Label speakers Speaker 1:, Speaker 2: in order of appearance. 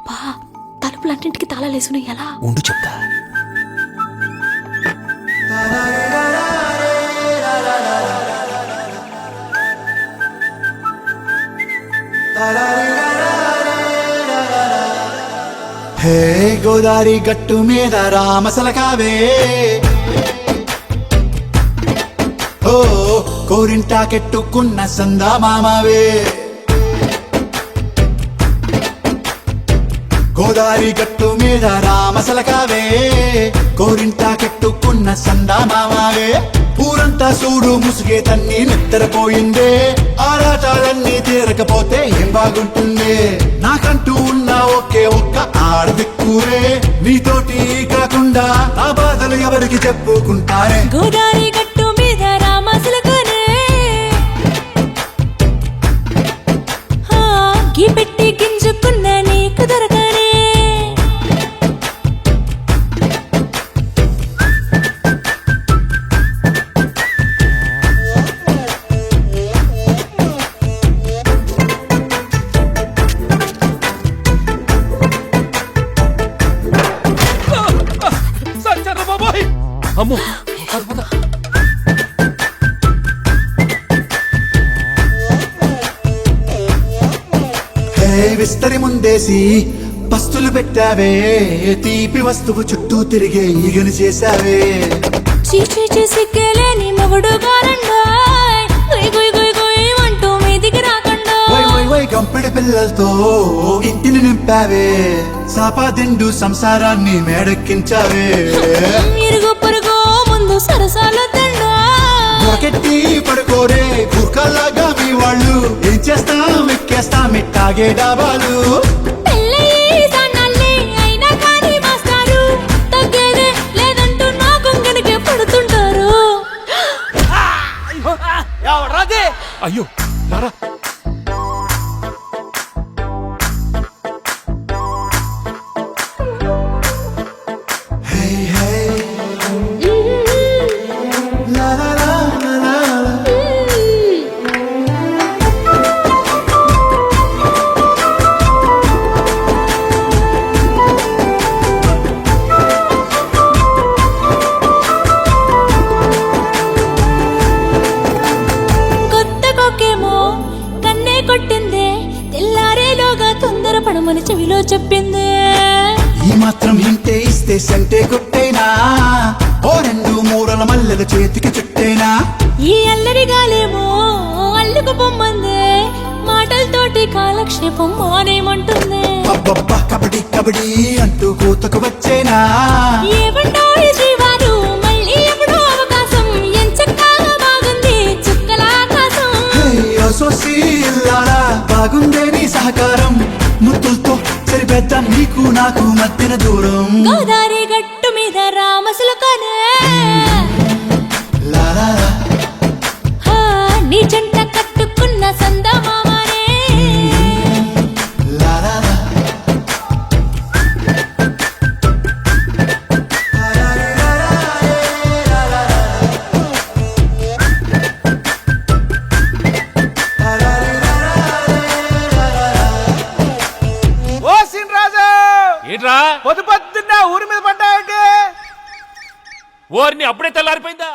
Speaker 1: బా తలుపులన్నింటికి తాళాలేసుకుని ఎలా
Speaker 2: ఉండు చెప్తా.
Speaker 3: హే గోదారి గట్టు మీద రామసలకావే, ఓ కోరింటాకెట్టుకున్న సందా మామావే. గోదారి గట్టు మీద రామసలకావే, కోరింటాకెట్టుకున్న సందా మామావే. ఊరంతా చూడు ముసుగే తన్ని నిద్రపోయిందే, ఆరాటాలన్నీ తీరకపోతే ఏం బాగుంటుంది. నాకంటూ ఉన్న ఒకే ఒక్క ఆడదిక్కురే, నీతోటి కాకుండా నా బాధలు ఎవరికి చెప్పుకుంటారే.
Speaker 1: గోదారి గట్టు మీద రామసలకానే, గీ పెట్టి గింజుకున్న నీకు దొరకనే.
Speaker 2: అమ్మో
Speaker 3: విస్తరి ముందేసి పస్తులు పెట్టావే, తీపి వస్తువు చుట్టూ తిరిగే ఈగను చేశావే.
Speaker 1: చీచీ చేసి కేలేని మొగుడు గారండాయ్, గుయ్ గుయ్ గుయ్ అంటూ మీదికి రాకండా.
Speaker 3: వై గంపెడి పిల్లలతో ఇంటిని నింపావే, సాపాదిండు సంసారాన్ని మేడెక్కించావే.
Speaker 1: ఇరుగు పొరుగు ముందు సరసాలు తండా,
Speaker 3: ఒకటి పడుకోరే కుక్కలాగా మీ వాళ్ళు. ఏం చేస్తాం ఎక్కేస్తాం ఇట్టాగే డాబాలు.
Speaker 1: పెళ్ళయి సన్నాళ్ళే అయినా కానీ మాస్తారు, తగ్గేదే లేదంటూ నా కొంగనికే పడుతుంటారు.
Speaker 2: అయ్యో రారా.
Speaker 1: కొట్టిందే తెల్లారేలోగా తొందరపడమని చెవిలో చెప్పిందే.
Speaker 3: ఈ మాత్రం ఇంటే ఇస్తే సంటే కొట్టేనా, ఓ రెండు మూరల మల్లెల చేతికి చుట్టేనా.
Speaker 1: ఈ అల్లరి గాలేమో అల్లుకు పొమ్మందే, మాటలతోటి కాలక్షేపం మానేమంటుంది.
Speaker 3: అబ్బబ్బా కబడ్డీ కబడ్డీ అంటూ కూతకు వచ్చేనా.
Speaker 1: ఏమంటో ఈ శ్రీవారు మళ్ళీ ఎప్పుడో అవకాశం, ఎంచక్కా బాగుంది చుక్కల ఆకాశం.
Speaker 3: సోసి ఇల్లారా బాగుందే నీ సహకారం, ముద్దులతో సరిపెద్ద నీకు నాకు మధ్యన దూరం.
Speaker 1: గోదారి గట్టు మీద రామసలకానే, నీ జంట కట్టుకున్న సందా మామానే.
Speaker 2: ఏంట్రా
Speaker 4: పొద్దున్న ఊరి మీద పడ్డాయంటే
Speaker 2: ఓర్ని అప్పుడే తెల్లారిపోయిందా?